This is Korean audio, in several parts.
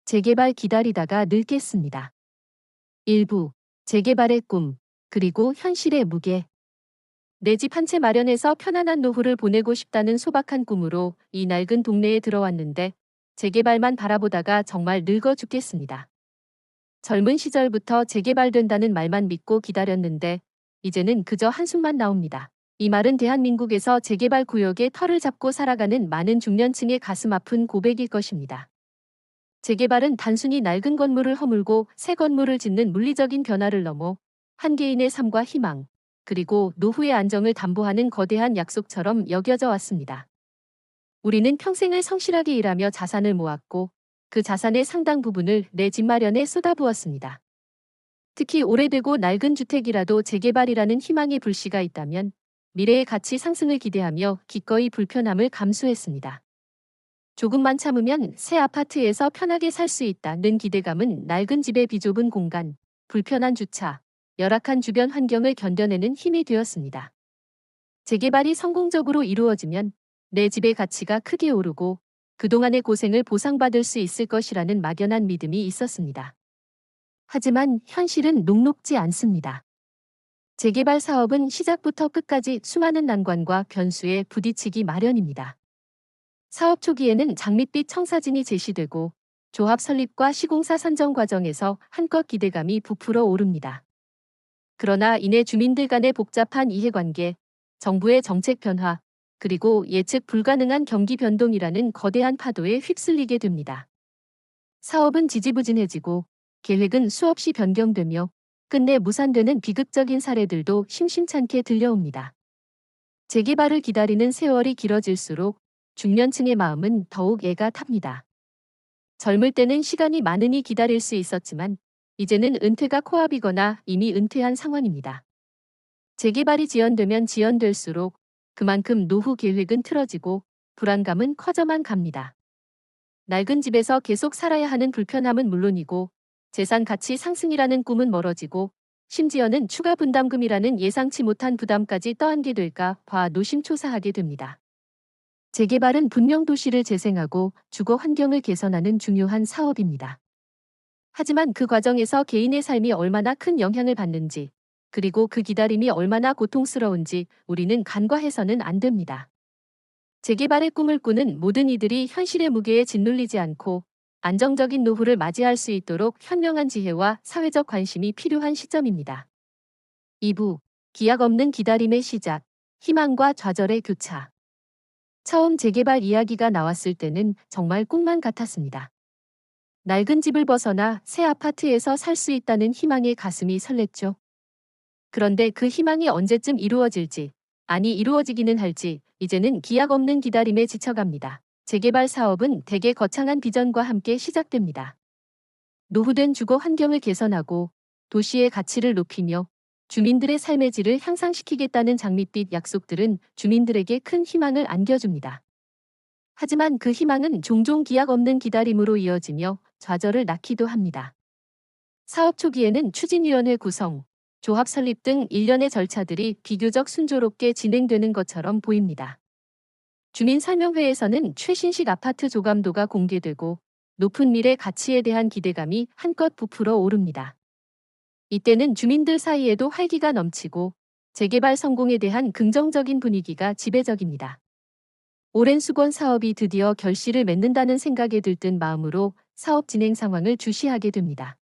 재개발 기다리다가 늙겠습니다. 일부 재개발의 꿈, 그리고 현실의 무게. 내 집 한 채 마련해서 편안한 노후를 보내고 싶다는 소박한 꿈으로 이 낡은 동네에 들어왔는데 재개발만 바라보다가 정말 늙어 죽겠습니다. 젊은 시절부터 재개발된다는 말만 믿고 기다렸는데 이제는 그저 한숨만 나옵니다. 이 말은 대한민국에서 재개발 구역에 털을 잡고 살아가는 많은 중년층의 가슴 아픈 고백일 것입니다. 재개발은 단순히 낡은 건물을 허물고 새 건물을 짓는 물리적인 변화를 넘어 한 개인의 삶과 희망, 그리고 노후의 안정을 담보하는 거대한 약속처럼 여겨져 왔습니다. 우리는 평생을 성실하게 일하며 자산을 모았고 그 자산의 상당 부분을 내 집 마련에 쏟아부었습니다. 특히 오래되고 낡은 주택이라도 재개발이라는 희망의 불씨가 있다면 미래의 가치 상승을 기대하며 기꺼이 불편함을 감수했습니다. 조금만 참으면 새 아파트에서 편하게 살 수 있다는 기대감은 낡은 집의 비좁은 공간, 불편한 주차, 열악한 주변 환경을 견뎌내는 힘이 되었습니다. 재개발이 성공적으로 이루어지면 내 집의 가치가 크게 오르고 그동안의 고생을 보상받을 수 있을 것이라는 막연한 믿음이 있었습니다. 하지만 현실은 녹록지 않습니다. 재개발 사업은 시작부터 끝까지 수많은 난관과 변수에 부딪히기 마련입니다. 사업 초기에는 장밋빛 청사진이 제시되고 조합 설립과 시공사 선정 과정에서 한껏 기대감이 부풀어 오릅니다. 그러나 이내 주민들 간의 복잡한 이해관계, 정부의 정책 변화, 그리고 예측 불가능한 경기 변동이라는 거대한 파도에 휩쓸리게 됩니다. 사업은 지지부진해지고 계획은 수없이 변경되며 끝내 무산되는 비극적인 사례들도 심심찮게 들려옵니다. 재개발을 기다리는 세월이 길어질수록 중년층의 마음은 더욱 애가 탑니다. 젊을 때는 시간이 많으니 기다릴 수 있었지만 이제는 은퇴가 코앞이거나 이미 은퇴한 상황입니다. 재개발이 지연되면 지연될수록 그만큼 노후 계획은 틀어지고 불안감은 커져만 갑니다. 낡은 집에서 계속 살아야 하는 불편함은 물론이고 재산 가치 상승이라는 꿈은 멀어지고 심지어는 추가 분담금이라는 예상치 못한 부담까지 떠안게 될까 봐 노심초사하게 됩니다. 재개발은 분명 도시를 재생하고 주거 환경을 개선하는 중요한 사업입니다. 하지만 그 과정에서 개인의 삶이 얼마나 큰 영향을 받는지, 그리고 그 기다림이 얼마나 고통스러운지 우리는 간과해서는 안 됩니다. 재개발의 꿈을 꾸는 모든 이들이 현실의 무게에 짓눌리지 않고 안정적인 노후를 맞이할 수 있도록 현명한 지혜와 사회적 관심이 필요한 시점입니다. 2부, 기약 없는 기다림의 시작, 희망과 좌절의 교차. 처음 재개발 이야기가 나왔을 때는 정말 꿈만 같았습니다. 낡은 집을 벗어나 새 아파트에서 살 수 있다는 희망에 가슴이 설렜죠. 그런데 그 희망이 언제쯤 이루어질지, 아니 이루어지기는 할지 이제는 기약 없는 기다림에 지쳐갑니다. 재개발 사업은 대개 거창한 비전과 함께 시작됩니다. 노후된 주거 환경을 개선하고 도시의 가치를 높이며 주민들의 삶의 질을 향상시키겠다는 장밋빛 약속들은 주민들에게 큰 희망을 안겨줍니다. 하지만 그 희망은 종종 기약 없는 기다림으로 이어지며 좌절을 낳기도 합니다. 사업 초기에는 추진위원회 구성, 조합 설립 등 일련의 절차들이 비교적 순조롭게 진행되는 것처럼 보입니다. 주민설명회에서는 최신식 아파트 조감도가 공개되고 높은 미래 가치에 대한 기대감이 한껏 부풀어 오릅니다. 이때는 주민들 사이에도 활기가 넘치고 재개발 성공에 대한 긍정적인 분위기가 지배적입니다. 오랜 수건 사업이 드디어 결실을 맺는다는 생각에 들뜬 마음으로 사업 진행 상황을 주시하게 됩니다.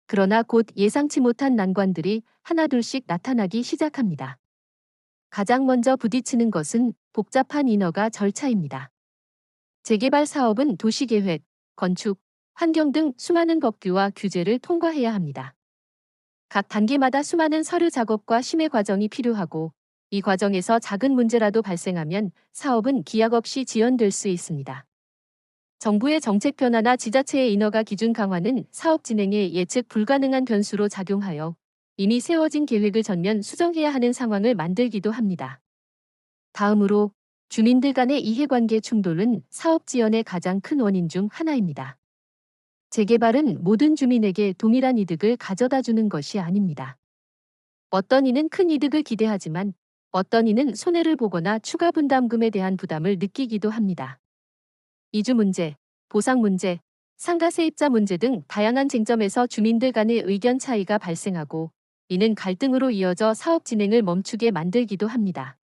그러나 곧 예상치 못한 난관들이 하나둘씩 나타나기 시작합니다. 가장 먼저 부딪히는 것은 복잡한 인허가 절차입니다. 재개발 사업은 도시계획, 건축, 환경 등 수많은 법규와 규제를 통과해야 합니다. 각 단계마다 수많은 서류 작업과 심의 과정이 필요하고 이 과정에서 작은 문제라도 발생하면 사업은 기약 없이 지연될 수 있습니다. 정부의 정책 변화나 지자체의 인허가 기준 강화는 사업 진행에 예측 불가능한 변수로 작용하여 이미 세워진 계획을 전면 수정해야 하는 상황을 만들기도 합니다. 다음으로 주민들 간의 이해관계 충돌은 사업 지연의 가장 큰 원인 중 하나입니다. 재개발은 모든 주민에게 동일한 이득을 가져다 주는 것이 아닙니다. 어떤 이는 큰 이득을 기대하지만 어떤 이는 손해를 보거나 추가 분담금에 대한 부담을 느끼기도 합니다. 이주 문제, 보상 문제, 상가 세입자 문제 등 다양한 쟁점에서 주민들 간의 의견 차이가 발생하고 이는 갈등으로 이어져 사업 진행을 멈추게 만들기도 합니다.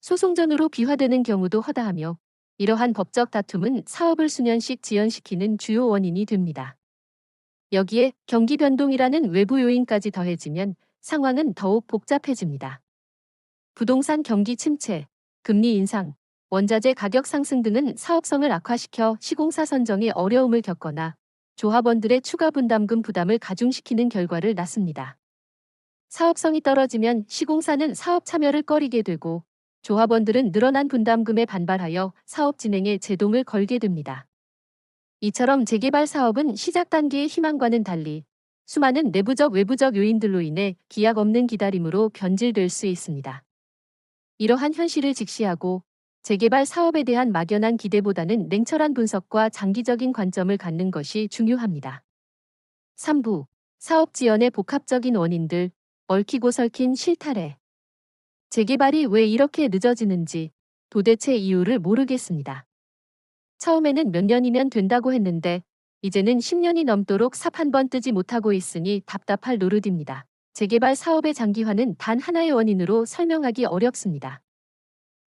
소송전으로 비화되는 경우도 허다하며 이러한 법적 다툼은 사업을 수년씩 지연시키는 주요 원인이 됩니다. 여기에 경기 변동이라는 외부 요인까지 더해지면 상황은 더욱 복잡해집니다. 부동산 경기 침체, 금리 인상, 원자재 가격 상승 등은 사업성을 악화시켜 시공사 선정에 어려움을 겪거나 조합원들의 추가 분담금 부담을 가중시키는 결과를 낳습니다. 사업성이 떨어지면 시공사는 사업 참여를 꺼리게 되고 조합원들은 늘어난 분담금에 반발하여 사업 진행에 제동을 걸게 됩니다. 이처럼 재개발 사업은 시작 단계의 희망과는 달리 수많은 내부적 외부적 요인들로 인해 기약 없는 기다림으로 변질될 수 있습니다. 이러한 현실을 직시하고 재개발 사업에 대한 막연한 기대보다는 냉철한 분석과 장기적인 관점을 갖는 것이 중요합니다. 3부. 사업 지연의 복합적인 원인들, 얽히고 설킨 실타래. 재개발이 왜 이렇게 늦어지는지 도대체 이유를 모르겠습니다. 처음에는 몇 년이면 된다고 했는데 이제는 10년이 넘도록 삽 한 번 뜨지 못하고 있으니 답답할 노릇입니다. 재개발 사업의 장기화는 단 하나의 원인으로 설명하기 어렵습니다.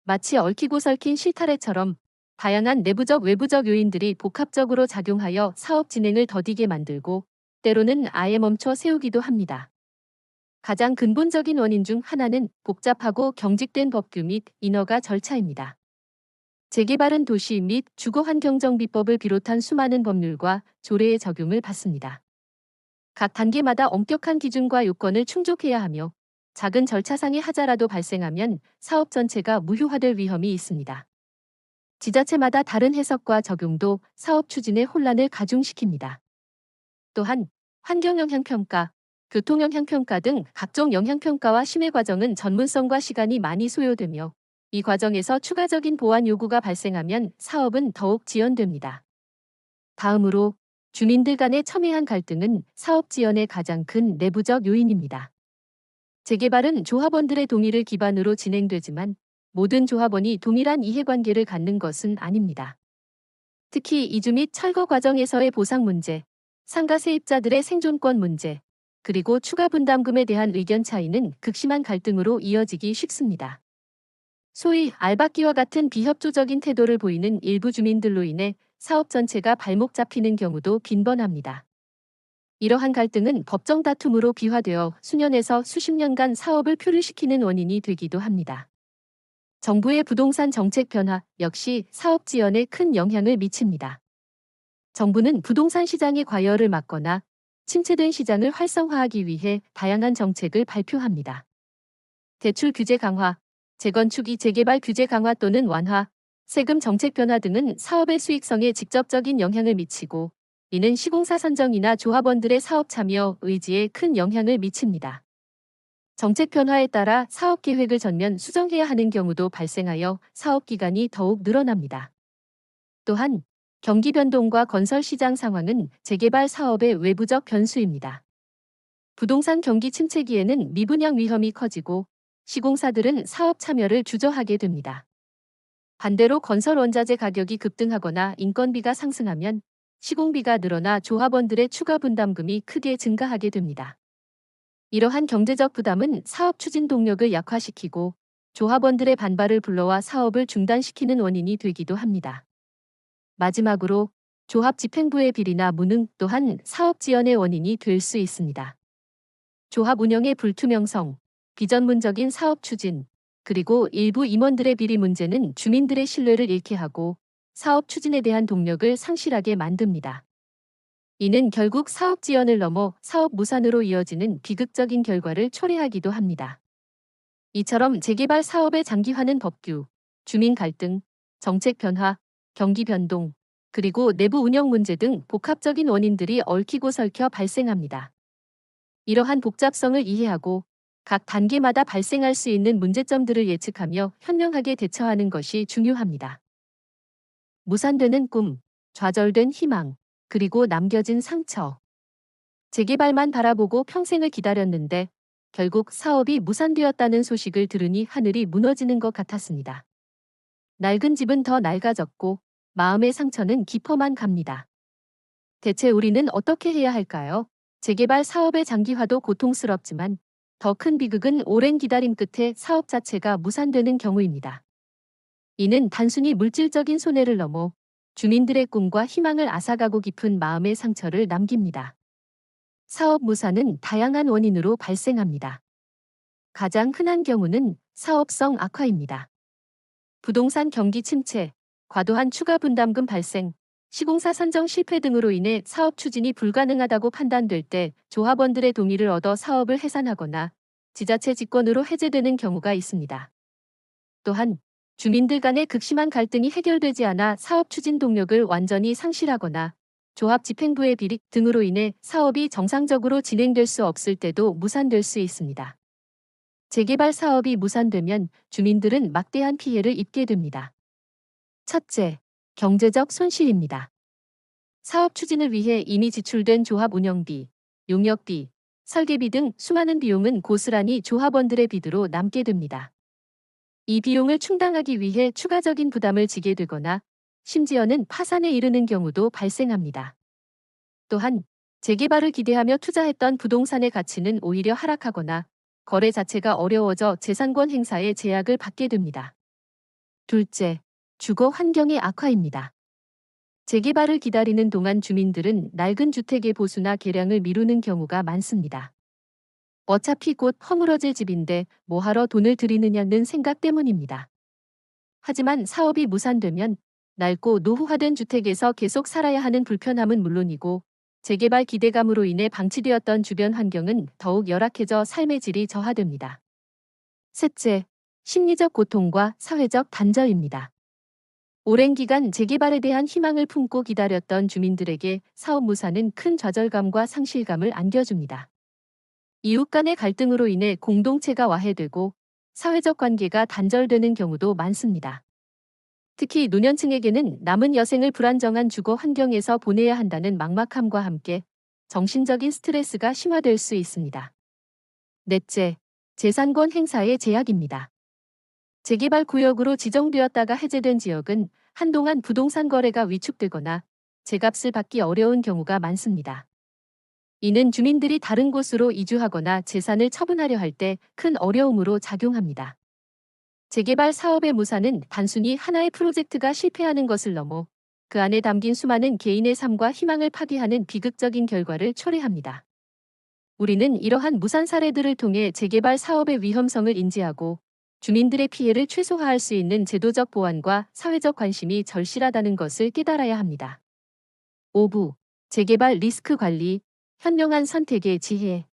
마치 얽히고 설킨 실타래처럼 다양한 내부적 외부적 요인들이 복합적으로 작용하여 사업 진행을 더디게 만들고 때로는 아예 멈춰 세우기도 합니다. 가장 근본적인 원인 중 하나는 복잡하고 경직된 법규 및 인허가 절차입니다. 재개발은 도시 및 주거환경정비법을 비롯한 수많은 법률과 조례의 적용을 받습니다. 각 단계마다 엄격한 기준과 요건을 충족해야 하며 작은 절차상의 하자라도 발생하면 사업 전체가 무효화될 위험이 있습니다. 지자체마다 다른 해석과 적용도 사업 추진의 혼란을 가중시킵니다. 또한 환경영향평가, 교통영향평가 등 각종 영향평가와 심의 과정은 전문성과 시간이 많이 소요되며 이 과정에서 추가적인 보완 요구가 발생하면 사업은 더욱 지연됩니다. 다음으로 주민들 간의 첨예한 갈등은 사업 지연의 가장 큰 내부적 요인입니다. 재개발은 조합원들의 동의를 기반으로 진행되지만 모든 조합원이 동일한 이해관계를 갖는 것은 아닙니다. 특히 이주 및 철거 과정에서의 보상 문제, 상가 세입자들의 생존권 문제, 그리고 추가 분담금에 대한 의견 차이는 극심한 갈등으로 이어지기 쉽습니다. 소위 알박기와 같은 비협조적인 태도를 보이는 일부 주민들로 인해 사업 전체가 발목 잡히는 경우도 빈번합니다. 이러한 갈등은 법정 다툼으로 비화되어 수년에서 수십 년간 사업을 표류시키는 원인이 되기도 합니다. 정부의 부동산 정책 변화 역시 사업 지연에 큰 영향을 미칩니다. 정부는 부동산 시장의 과열을 막거나 침체된 시장을 활성화하기 위해 다양한 정책을 발표합니다. 대출 규제 강화, 재건축 재개발 규제 강화 또는 완화, 세금 정책 변화 등은 사업의 수익성에 직접적인 영향을 미치고 이는 시공사 선정이나 조합원들의 사업 참여 의지에 큰 영향을 미칩니다. 정책 변화에 따라 사업 계획을 전면 수정해야 하는 경우도 발생하여 사업 기간이 더욱 늘어납니다. 또한 경기 변동과 건설 시장 상황은 재개발 사업의 외부적 변수입니다. 부동산 경기 침체기에는 미분양 위험이 커지고 시공사들은 사업 참여를 주저하게 됩니다. 반대로 건설 원자재 가격이 급등하거나 인건비가 상승하면 시공비가 늘어나 조합원들의 추가 분담금이 크게 증가하게 됩니다. 이러한 경제적 부담은 사업 추진 동력을 약화시키고 조합원들의 반발을 불러와 사업을 중단시키는 원인이 되기도 합니다. 마지막으로 조합 집행부의 비리나 무능 또한 사업 지연의 원인이 될 수 있습니다. 조합 운영의 불투명성, 비전문적인 사업 추진, 그리고 일부 임원들의 비리 문제는 주민들의 신뢰를 잃게 하고 사업 추진에 대한 동력을 상실하게 만듭니다. 이는 결국 사업 지연을 넘어 사업 무산으로 이어지는 비극적인 결과를 초래하기도 합니다. 이처럼 재개발 사업의 장기화는 법규, 주민 갈등, 정책 변화, 경기 변동, 그리고 내부 운영 문제 등 복합적인 원인들이 얽히고 설켜 발생합니다. 이러한 복잡성을 이해하고 각 단계마다 발생할 수 있는 문제점들을 예측하며 현명하게 대처하는 것이 중요합니다. 무산되는 꿈, 좌절된 희망, 그리고 남겨진 상처. 재개발만 바라보고 평생을 기다렸는데 결국 사업이 무산되었다는 소식을 들으니 하늘이 무너지는 것 같았습니다. 낡은 집은 더 낡아졌고 마음의 상처는 깊어만 갑니다. 대체 우리는 어떻게 해야 할까요? 재개발 사업의 장기화도 고통스럽지만 더 큰 비극은 오랜 기다림 끝에 사업 자체가 무산되는 경우입니다. 이는 단순히 물질적인 손해를 넘어 주민들의 꿈과 희망을 앗아가고 깊은 마음의 상처를 남깁니다. 사업 무산은 다양한 원인으로 발생합니다. 가장 흔한 경우는 사업성 악화입니다. 부동산 경기 침체, 과도한 추가 분담금 발생, 시공사 선정 실패 등으로 인해 사업 추진이 불가능하다고 판단될 때 조합원들의 동의를 얻어 사업을 해산하거나 지자체 직권으로 해제되는 경우가 있습니다. 또한 주민들 간의 극심한 갈등이 해결되지 않아 사업 추진 동력을 완전히 상실하거나 조합 집행부의 비리 등으로 인해 사업이 정상적으로 진행될 수 없을 때도 무산될 수 있습니다. 재개발 사업이 무산되면 주민들은 막대한 피해를 입게 됩니다. 첫째, 경제적 손실입니다. 사업 추진을 위해 이미 지출된 조합 운영비, 용역비, 설계비 등 수많은 비용은 고스란히 조합원들의 빚으로 남게 됩니다. 이 비용을 충당하기 위해 추가적인 부담을 지게 되거나 심지어는 파산에 이르는 경우도 발생합니다. 또한 재개발을 기대하며 투자했던 부동산의 가치는 오히려 하락하거나 거래 자체가 어려워져 재산권 행사에 제약을 받게 됩니다. 둘째, 주거 환경의 악화입니다. 재개발을 기다리는 동안 주민들은 낡은 주택의 보수나 개량을 미루는 경우가 많습니다. 어차피 곧 허물어질 집인데 뭐하러 돈을 들이느냐는 생각 때문입니다. 하지만 사업이 무산되면 낡고 노후화된 주택에서 계속 살아야 하는 불편함은 물론이고 재개발 기대감으로 인해 방치되었던 주변 환경은 더욱 열악해져 삶의 질이 저하됩니다. 셋째, 심리적 고통과 사회적 단절입니다. 오랜 기간 재개발에 대한 희망을 품고 기다렸던 주민들에게 사업 무산은 큰 좌절감과 상실감을 안겨줍니다. 이웃 간의 갈등으로 인해 공동체가 와해되고 사회적 관계가 단절되는 경우도 많습니다. 특히 노년층에게는 남은 여생을 불안정한 주거 환경에서 보내야 한다는 막막함과 함께 정신적인 스트레스가 심화될 수 있습니다. 넷째, 재산권 행사의 제약입니다. 재개발 구역으로 지정되었다가 해제된 지역은 한동안 부동산 거래가 위축되거나 재값을 받기 어려운 경우가 많습니다. 이는 주민들이 다른 곳으로 이주하거나 재산을 처분하려 할 때 큰 어려움으로 작용합니다. 재개발 사업의 무산은 단순히 하나의 프로젝트가 실패하는 것을 넘어 그 안에 담긴 수많은 개인의 삶과 희망을 파괴하는 비극적인 결과를 초래합니다. 우리는 이러한 무산 사례들을 통해 재개발 사업의 위험성을 인지하고 주민들의 피해를 최소화할 수 있는 제도적 보완과 사회적 관심이 절실하다는 것을 깨달아야 합니다. 5부. 재개발 리스크 관리, 현명한 선택의 지혜.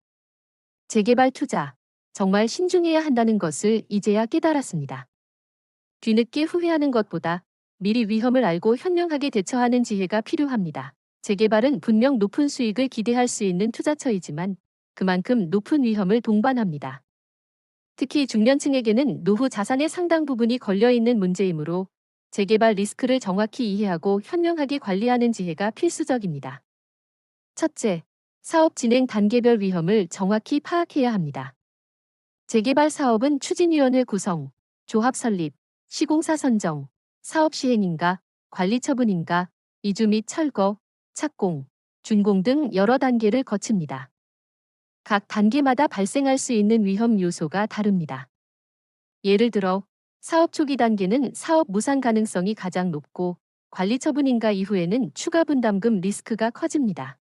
재개발 투자. 정말 신중해야 한다는 것을 이제야 깨달았습니다. 뒤늦게 후회하는 것보다 미리 위험을 알고 현명하게 대처하는 지혜가 필요합니다. 재개발은 분명 높은 수익을 기대할 수 있는 투자처이지만 그만큼 높은 위험을 동반합니다. 특히 중년층에게는 노후 자산의 상당 부분이 걸려있는 문제이므로 재개발 리스크를 정확히 이해하고 현명하게 관리하는 지혜가 필수적입니다. 첫째, 사업 진행 단계별 위험을 정확히 파악해야 합니다. 재개발 사업은 추진위원회 구성, 조합 설립, 시공사 선정, 사업 시행인가, 관리 처분인가, 이주 및 철거, 착공, 준공 등 여러 단계를 거칩니다. 각 단계마다 발생할 수 있는 위험 요소가 다릅니다. 예를 들어 사업 초기 단계는 사업 무산 가능성이 가장 높고 관리 처분인가 이후에는 추가 분담금 리스크가 커집니다.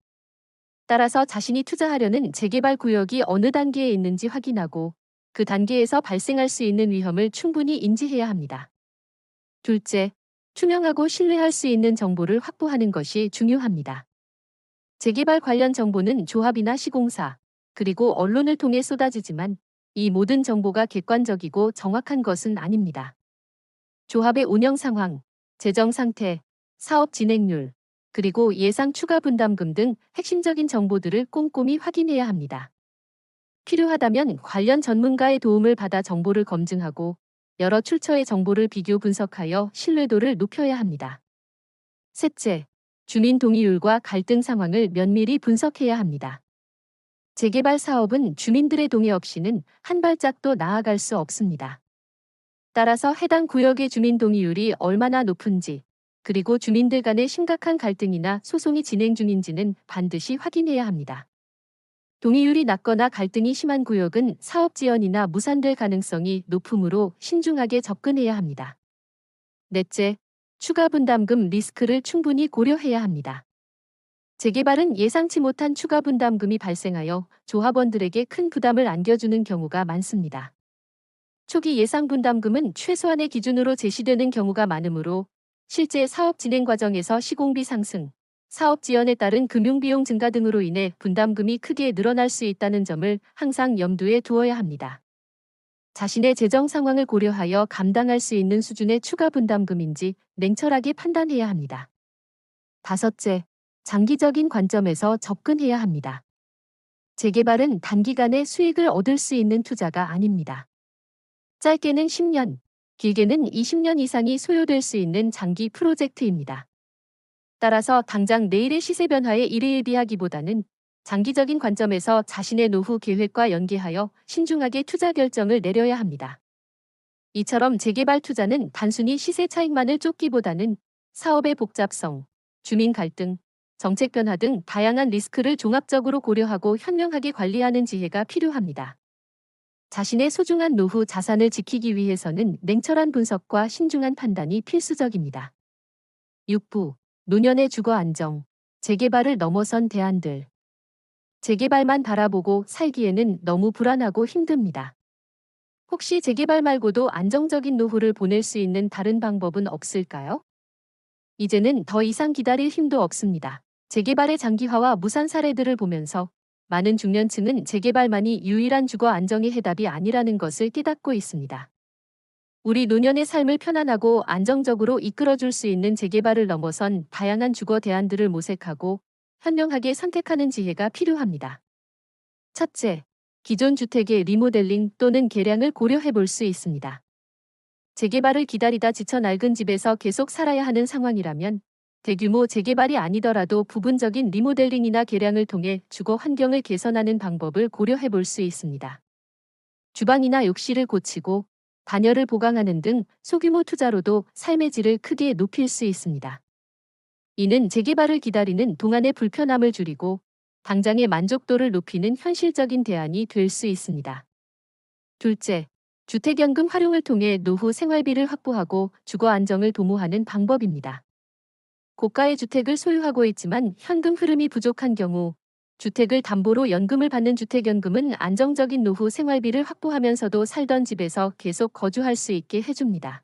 따라서 자신이 투자하려는 재개발 구역이 어느 단계에 있는지 확인하고 그 단계에서 발생할 수 있는 위험을 충분히 인지해야 합니다. 둘째, 투명하고 신뢰할 수 있는 정보를 확보하는 것이 중요합니다. 재개발 관련 정보는 조합이나 시공사, 그리고 언론을 통해 쏟아지지만 이 모든 정보가 객관적이고 정확한 것은 아닙니다. 조합의 운영 상황, 재정 상태, 사업 진행률, 그리고 예상 추가 분담금 등 핵심적인 정보들을 꼼꼼히 확인해야 합니다. 필요하다면 관련 전문가의 도움을 받아 정보를 검증하고 여러 출처의 정보를 비교 분석하여 신뢰도를 높여야 합니다. 셋째, 주민 동의율과 갈등 상황을 면밀히 분석해야 합니다. 재개발 사업은 주민들의 동의 없이는 한 발짝도 나아갈 수 없습니다. 따라서 해당 구역의 주민 동의율이 얼마나 높은지, 그리고 주민들 간의 심각한 갈등이나 소송이 진행 중인지는 반드시 확인해야 합니다. 동의율이 낮거나 갈등이 심한 구역은 사업 지연이나 무산될 가능성이 높으므로 신중하게 접근해야 합니다. 넷째, 추가 분담금 리스크를 충분히 고려해야 합니다. 재개발은 예상치 못한 추가 분담금이 발생하여 조합원들에게 큰 부담을 안겨주는 경우가 많습니다. 초기 예상 분담금은 최소한의 기준으로 제시되는 경우가 많으므로 실제 사업 진행 과정에서 시공비 상승, 사업 지연에 따른 금융비용 증가 등으로 인해 분담금이 크게 늘어날 수 있다는 점을 항상 염두에 두어야 합니다. 자신의 재정 상황을 고려하여 감당할 수 있는 수준의 추가 분담금인지 냉철하게 판단해야 합니다. 다섯째, 장기적인 관점에서 접근해야 합니다. 재개발은 단기간에 수익을 얻을 수 있는 투자가 아닙니다. 짧게는 10년, 길게는 20년 이상이 소요될 수 있는 장기 프로젝트입니다. 따라서 당장 내일의 시세 변화에 일희일비하기보다는 장기적인 관점에서 자신의 노후 계획과 연계하여 신중하게 투자 결정을 내려야 합니다. 이처럼 재개발 투자는 단순히 시세 차익만을 쫓기보다는 사업의 복잡성, 주민 갈등, 정책 변화 등 다양한 리스크를 종합적으로 고려하고 현명하게 관리하는 지혜가 필요합니다. 자신의 소중한 노후 자산을 지키기 위해서는 냉철한 분석과 신중한 판단이 필수적입니다. 6부, 노년의 주거 안정, 재개발을 넘어선 대안들. 재개발만 바라보고 살기에는 너무 불안하고 힘듭니다. 혹시 재개발 말고도 안정적인 노후를 보낼 수 있는 다른 방법은 없을까요? 이제는 더 이상 기다릴 힘도 없습니다. 재개발의 장기화와 무산 사례들을 보면서 많은 중년층은 재개발만이 유일한 주거 안정의 해답이 아니라는 것을 깨닫고 있습니다. 우리 노년의 삶을 편안하고 안정적으로 이끌어줄 수 있는 재개발을 넘어선 다양한 주거 대안들을 모색하고 현명하게 선택하는 지혜가 필요합니다. 첫째, 기존 주택의 리모델링 또는 개량을 고려해 볼 수 있습니다. 재개발을 기다리다 지쳐 낡은 집에서 계속 살아야 하는 상황이라면 대규모 재개발이 아니더라도 부분적인 리모델링이나 개량을 통해 주거 환경을 개선하는 방법을 고려해 볼 수 있습니다. 주방이나 욕실을 고치고 단열을 보강하는 등 소규모 투자로도 삶의 질을 크게 높일 수 있습니다. 이는 재개발을 기다리는 동안의 불편함을 줄이고 당장의 만족도를 높이는 현실적인 대안이 될 수 있습니다. 둘째, 주택연금 활용을 통해 노후 생활비를 확보하고 주거 안정을 도모하는 방법입니다. 고가의 주택을 소유하고 있지만 현금 흐름이 부족한 경우 주택을 담보로 연금을 받는 주택연금은 안정적인 노후 생활비를 확보하면서도 살던 집에서 계속 거주할 수 있게 해줍니다.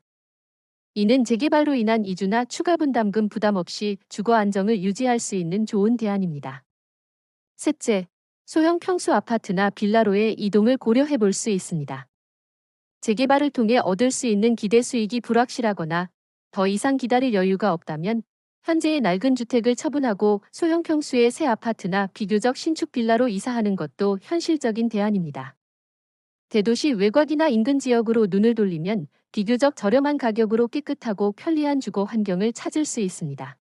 이는 재개발로 인한 이주나 추가 분담금 부담 없이 주거 안정을 유지할 수 있는 좋은 대안입니다. 셋째, 소형 평수 아파트나 빌라로의 이동을 고려해 볼 수 있습니다. 재개발을 통해 얻을 수 있는 기대 수익이 불확실하거나 더 이상 기다릴 여유가 없다면 현재의 낡은 주택을 처분하고 소형 평수의 새 아파트나 비교적 신축 빌라로 이사하는 것도 현실적인 대안입니다. 대도시 외곽이나 인근 지역으로 눈을 돌리면 비교적 저렴한 가격으로 깨끗하고 편리한 주거 환경을 찾을 수 있습니다.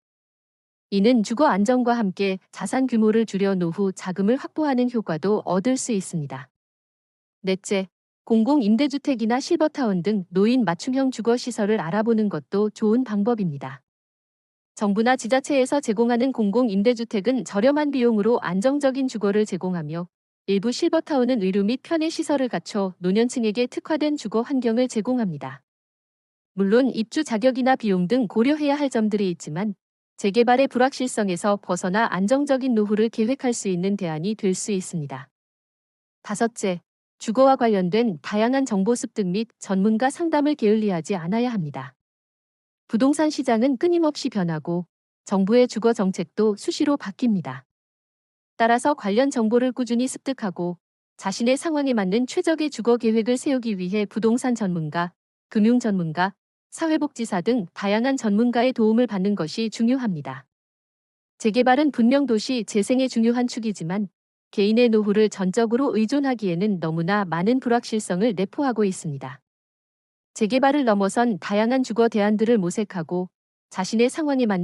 이는 주거 안정과 함께 자산 규모를 줄여 노후 자금을 확보하는 효과도 얻을 수 있습니다. 넷째, 공공임대주택이나 실버타운 등 노인 맞춤형 주거시설을 알아보는 것도 좋은 방법입니다. 정부나 지자체에서 제공하는 공공임대주택은 저렴한 비용으로 안정적인 주거를 제공하며 일부 실버타운은 의료 및 편의 시설을 갖춰 노년층에게 특화된 주거 환경을 제공합니다. 물론 입주 자격이나 비용 등 고려해야 할 점들이 있지만 재개발의 불확실성에서 벗어나 안정적인 노후를 계획할 수 있는 대안이 될 수 있습니다. 다섯째, 주거와 관련된 다양한 정보 습득 및 전문가 상담을 게을리하지 않아야 합니다. 부동산 시장은 끊임없이 변하고 정부의 주거 정책도 수시로 바뀝니다. 따라서 관련 정보를 꾸준히 습득하고 자신의 상황에 맞는 최적의 주거 계획을 세우기 위해 부동산 전문가, 금융 전문가, 사회복지사 등 다양한 전문가의 도움을 받는 것이 중요합니다. 재개발은 분명 도시 재생의 중요한 축이지만 개인의 노후를 전적으로 의존하기에는 너무나 많은 불확실성을 내포하고 있습니다. 재개발을 넘어선 다양한 주거 대안들을 모색하고 자신의 상황에 맞는